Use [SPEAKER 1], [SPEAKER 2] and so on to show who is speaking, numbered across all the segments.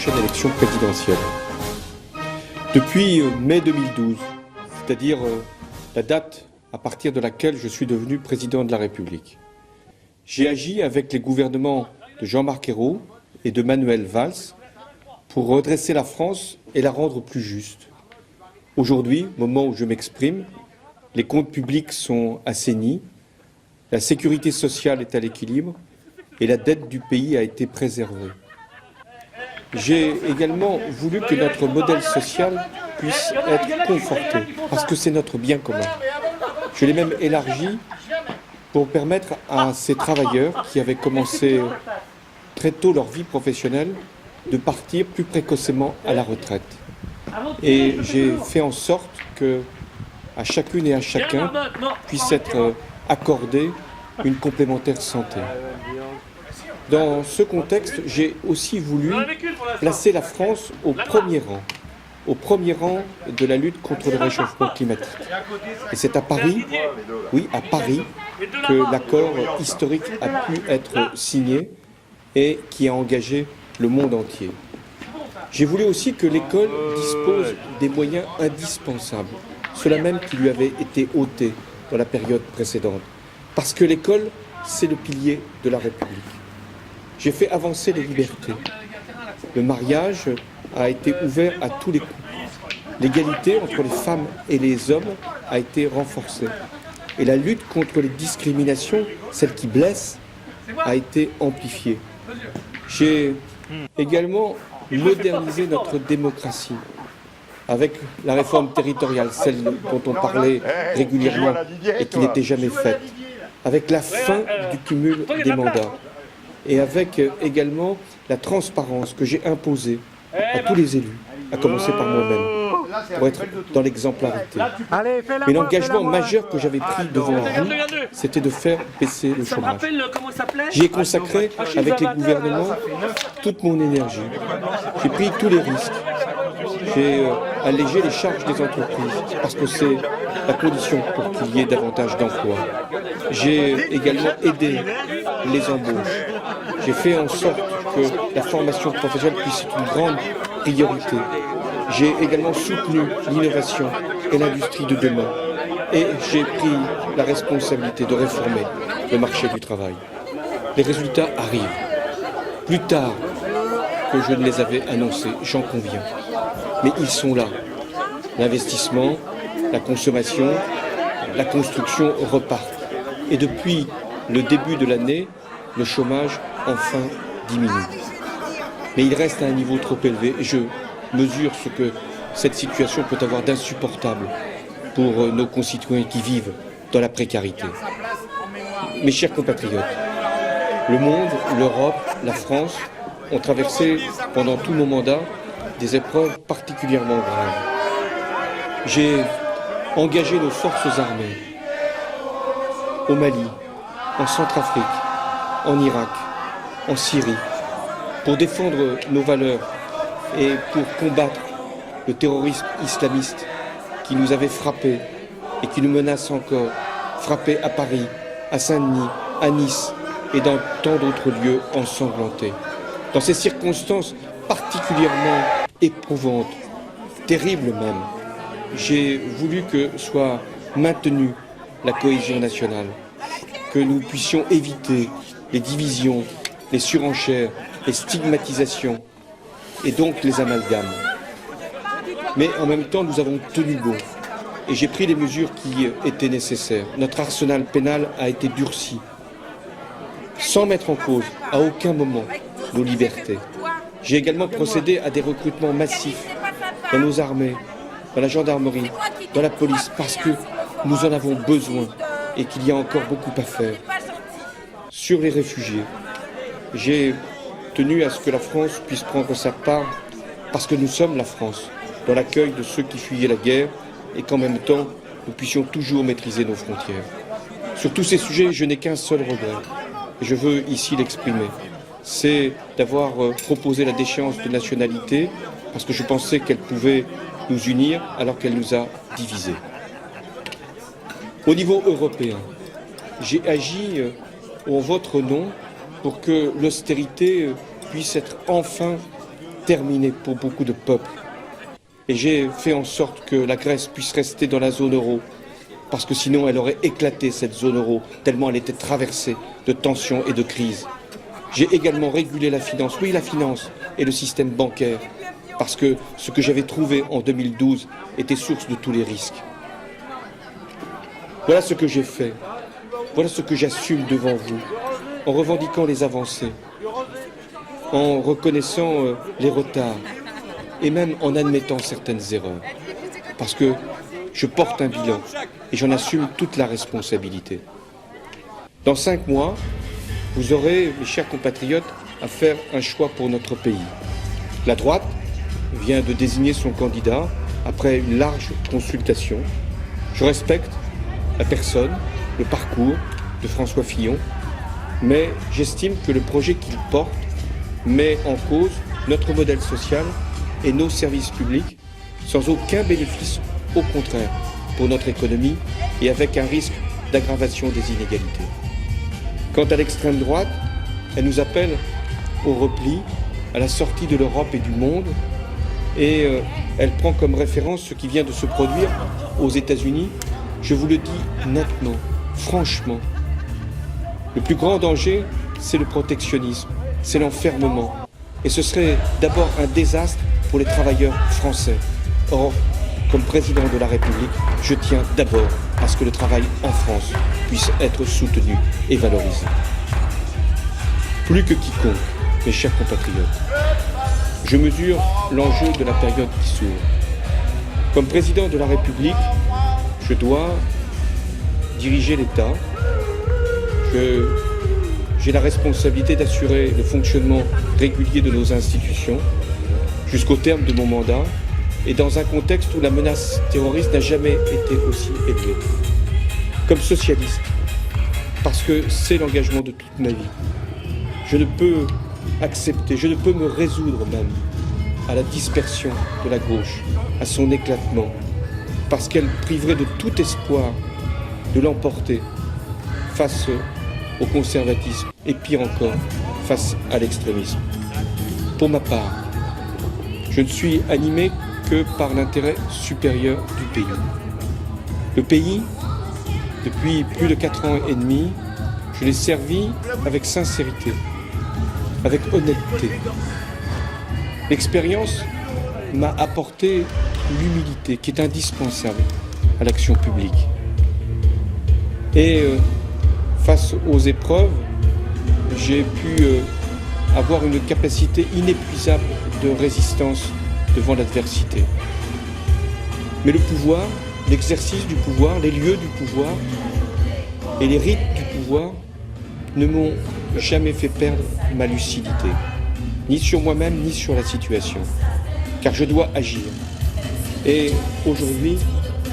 [SPEAKER 1] prochaine élection présidentielle. Depuis mai 2012, c'est-à-dire la date à partir de laquelle je suis devenu président de la République, j'ai agi avec les gouvernements de Jean-Marc Ayrault et de Manuel Valls pour redresser la France et la rendre plus juste. Aujourd'hui, au moment où je m'exprime, les comptes publics sont assainis, la sécurité sociale est à l'équilibre et la dette du pays a été préservée. J'ai également voulu que notre modèle social puisse être conforté, parce que c'est notre bien commun. Je l'ai même élargi pour permettre à ces travailleurs qui avaient commencé très tôt leur vie professionnelle de partir plus précocement à la retraite. Et j'ai fait en sorte que à chacune et à chacun puisse être accordée une complémentaire santé. Dans ce contexte, j'ai aussi voulu placer la France au premier rang de la lutte contre le réchauffement climatique. Et c'est à Paris, oui, à Paris, que l'accord historique a pu être signé et qui a engagé le monde entier. J'ai voulu aussi que l'école dispose des moyens indispensables, ceux-là même qui lui avaient été ôtés dans la période précédente. Parce que l'école, c'est le pilier de la République. J'ai fait avancer les libertés. Le mariage a été ouvert à tous les couples. L'égalité entre les femmes et les hommes a été renforcée. Et la lutte contre les discriminations, celles qui blessent, a été amplifiée. J'ai également modernisé notre démocratie avec la réforme territoriale, celle dont on parlait régulièrement et qui n'était jamais faite, avec la fin du cumul des mandats et avec également la transparence que j'ai imposée à tous les élus, à commencer par moi-même, pour être dans l'exemplarité. Mais l'engagement majeur que j'avais pris devant vous, c'était de faire baisser le chômage. J'y ai consacré, avec les gouvernements, toute mon énergie. J'ai pris tous les risques. J'ai allégé les charges des entreprises, parce que c'est la condition pour qu'il y ait davantage d'emplois. J'ai également aidé les embauches. J'ai fait en sorte que la formation professionnelle puisse être une grande priorité. J'ai également soutenu l'innovation et l'industrie de demain. Et j'ai pris la responsabilité de réformer le marché du travail. Les résultats arrivent. Plus tard que je ne les avais annoncés, j'en conviens. Mais ils sont là. L'investissement, la consommation, la construction repartent. Et depuis le début de l'année, le chômage enfin diminue. Mais il reste à un niveau trop élevé et je mesure ce que cette situation peut avoir d'insupportable pour nos concitoyens qui vivent dans la précarité. Mes chers compatriotes, le monde, l'Europe, la France ont traversé pendant tout mon mandat des épreuves particulièrement graves. J'ai engagé nos forces armées au Mali, en Centrafrique, en Irak, en Syrie, pour défendre nos valeurs et pour combattre le terrorisme islamiste qui nous avait frappés et qui nous menace encore, frappés à Paris, à Saint-Denis, à Nice et dans tant d'autres lieux ensanglantés. Dans ces circonstances particulièrement éprouvantes, terribles même, j'ai voulu que soit maintenue la cohésion nationale, que nous puissions éviter les divisions, les surenchères, les stigmatisations et donc les amalgames. Mais en même temps, nous avons tenu bon et j'ai pris les mesures qui étaient nécessaires. Notre arsenal pénal a été durci, sans mettre en cause à aucun moment nos libertés. J'ai également procédé à des recrutements massifs dans nos armées, dans la gendarmerie, dans la police, parce que nous en avons besoin et qu'il y a encore beaucoup à faire. Sur les réfugiés, j'ai tenu à ce que la France puisse prendre sa part, parce que nous sommes la France, dans l'accueil de ceux qui fuyaient la guerre et qu'en même temps, nous puissions toujours maîtriser nos frontières. Sur tous ces sujets, je n'ai qu'un seul regret, et je veux ici l'exprimer. C'est d'avoir proposé la déchéance de nationalité, parce que je pensais qu'elle pouvait nous unir alors qu'elle nous a divisés. Au niveau européen, j'ai agi en votre nom pour que l'austérité puisse être enfin terminé pour beaucoup de peuples. Et j'ai fait en sorte que la Grèce puisse rester dans la zone euro, parce que sinon elle aurait éclaté, cette zone euro, tellement elle était traversée de tensions et de crises. J'ai également régulé la finance, oui la finance et le système bancaire, parce que ce que j'avais trouvé en 2012 était source de tous les risques. Voilà ce que j'ai fait, voilà ce que j'assume devant vous, en revendiquant les avancées, en reconnaissant les retards et même en admettant certaines erreurs. Parce que je porte un bilan et j'en assume toute la responsabilité. Dans 5 mois, vous aurez, mes chers compatriotes, à faire un choix pour notre pays. La droite vient de désigner son candidat après une large consultation. Je respecte la personne, le parcours de François Fillon, mais j'estime que le projet qu'il porte met en cause notre modèle social et nos services publics sans aucun bénéfice, au contraire, pour notre économie et avec un risque d'aggravation des inégalités. Quant à l'extrême droite, elle nous appelle au repli, à la sortie de l'Europe et du monde, et elle prend comme référence ce qui vient de se produire aux États-Unis. Je vous le dis nettement, franchement, le plus grand danger, c'est le protectionnisme, c'est l'enfermement. Et ce serait d'abord un désastre pour les travailleurs français. Or, comme président de la République, je tiens d'abord à ce que le travail en France puisse être soutenu et valorisé. Plus que quiconque, mes chers compatriotes, je mesure l'enjeu de la période qui s'ouvre. Comme président de la République, je dois diriger l'État. J'ai la responsabilité d'assurer le fonctionnement régulier de nos institutions jusqu'au terme de mon mandat et dans un contexte où la menace terroriste n'a jamais été aussi élevée. Comme socialiste, parce que c'est l'engagement de toute ma vie, je ne peux accepter, je ne peux me résoudre même à la dispersion de la gauche, à son éclatement, parce qu'elle priverait de tout espoir de l'emporter face au conservatisme et pire encore, face à l'extrémisme. Pour ma part, je ne suis animé que par l'intérêt supérieur du pays. Le pays, depuis plus de 4 ans et demi, je l'ai servi avec sincérité, avec honnêteté. L'expérience m'a apporté l'humilité qui est indispensable à l'action publique. Et face aux épreuves, j'ai pu avoir une capacité inépuisable de résistance devant l'adversité. Mais le pouvoir, l'exercice du pouvoir, les lieux du pouvoir et les rites du pouvoir ne m'ont jamais fait perdre ma lucidité, ni sur moi-même, ni sur la situation, car je dois agir. Et aujourd'hui,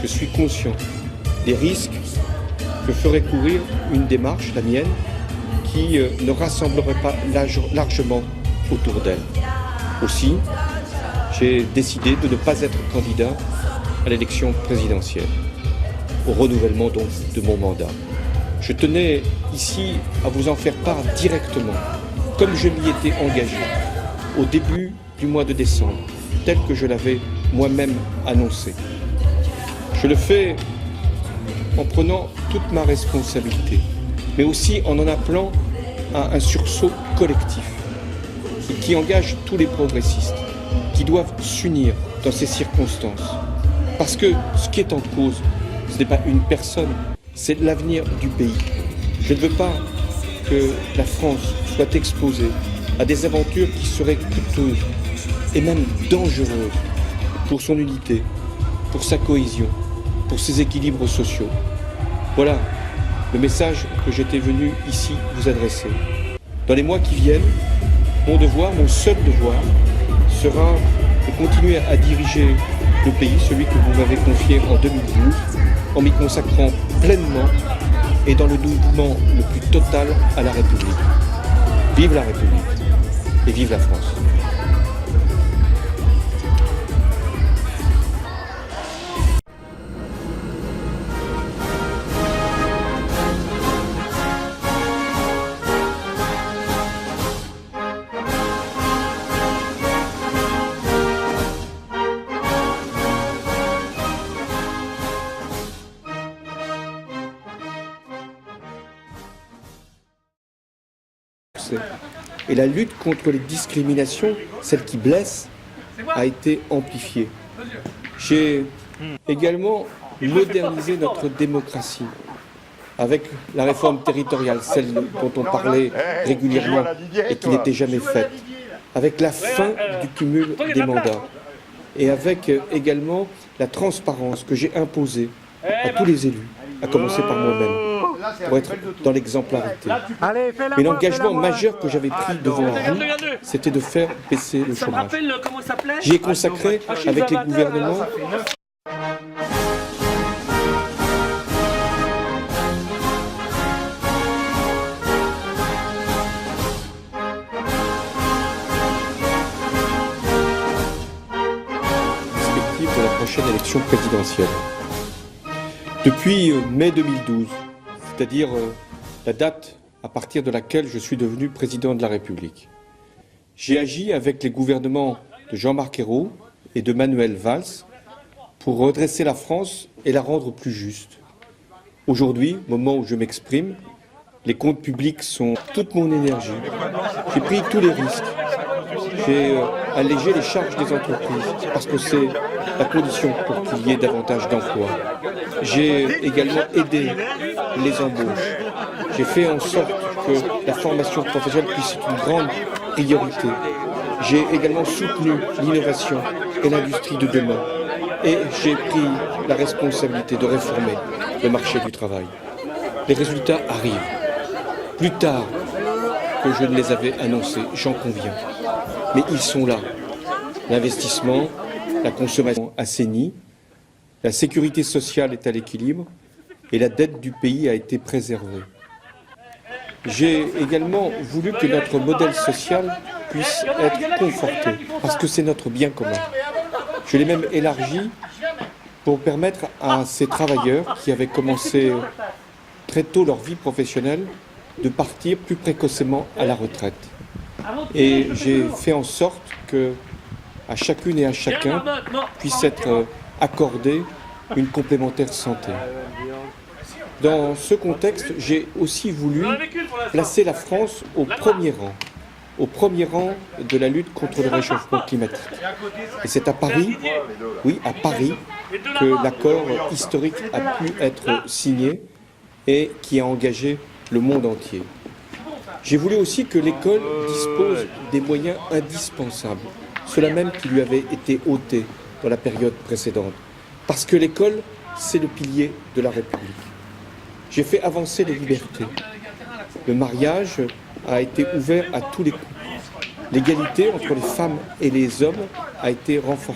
[SPEAKER 1] je suis conscient des risques que ferait courir une démarche, la mienne, qui ne rassemblerait pas largement autour d'elle. Aussi, j'ai décidé de ne pas être candidat à l'élection présidentielle, au renouvellement donc de mon mandat. Je tenais ici à vous en faire part directement, comme je m'y étais engagé au début du mois de décembre, tel que je l'avais moi-même annoncé. Je le fais en prenant toute ma responsabilité, mais aussi en appelant à un sursaut collectif et qui engage tous les progressistes, qui doivent s'unir dans ces circonstances. Parce que ce qui est en cause, ce n'est pas une personne, c'est l'avenir du pays. Je ne veux pas que la France soit exposée à des aventures qui seraient coûteuses et même dangereuses pour son unité, pour sa cohésion, pour ses équilibres sociaux. Voilà le message que j'étais venu ici vous adresser. Dans les mois qui viennent, mon devoir, mon seul devoir, sera de continuer à diriger le pays, celui que vous m'avez confié en 2012, en m'y consacrant pleinement et dans le dévouement le plus total à la République. Vive la République et vive la France. Français. Et la lutte contre les discriminations, celle qui blesse, a été amplifiée. J'ai également modernisé notre démocratie avec la réforme territoriale, celle dont on parlait régulièrement et qui n'était jamais faite, avec la fin du cumul des mandats et avec également la transparence que j'ai imposée à tous les élus, à commencer par moi-même, pour être dans l'exemplarité. Mais l'engagement majeur que j'avais pris devant vous, c'était de faire baisser le chômage. J'y ai consacré avec les gouvernements de la prochaine élection présidentielle. Depuis mai 2012, c'est-à-dire la date à partir de laquelle je suis devenu président de la République, j'ai agi avec les gouvernements de Jean-Marc Ayrault et de Manuel Valls pour redresser la France et la rendre plus juste. Aujourd'hui, au moment où je m'exprime, les comptes publics sont toute mon énergie. J'ai pris tous les risques. J'ai allégé les charges des entreprises parce que c'est la condition pour qu'il y ait davantage d'emplois. J'ai également aidé les embauches. J'ai fait en sorte que la formation professionnelle puisse être une grande priorité. J'ai également soutenu l'innovation et l'industrie de demain. Et j'ai pris la responsabilité de réformer le marché du travail. Les résultats arrivent. Plus tard que je ne les avais annoncés, j'en conviens. Mais ils sont là. L'investissement, la consommation assainie, la sécurité sociale est à l'équilibre et la dette du pays a été préservée. J'ai également voulu que notre modèle social puisse être conforté, parce que c'est notre bien commun. Je l'ai même élargi pour permettre à ces travailleurs qui avaient commencé très tôt leur vie professionnelle de partir plus précocement à la retraite. Et j'ai fait en sorte que à chacune et à chacun puisse être accordée une complémentaire santé. Dans ce contexte, j'ai aussi voulu placer la France au premier rang de la lutte contre le réchauffement climatique. Et c'est à Paris, oui, à Paris, que l'accord historique a pu être signé et qui a engagé le monde entier. J'ai voulu aussi que l'école dispose des moyens indispensables, ceux-là même qui lui avaient été ôtés dans la période précédente. Parce que l'école, c'est le pilier de la République. J'ai fait avancer les libertés. Le mariage a été ouvert à tous les couples. L'égalité entre les femmes et les hommes a été renforcée.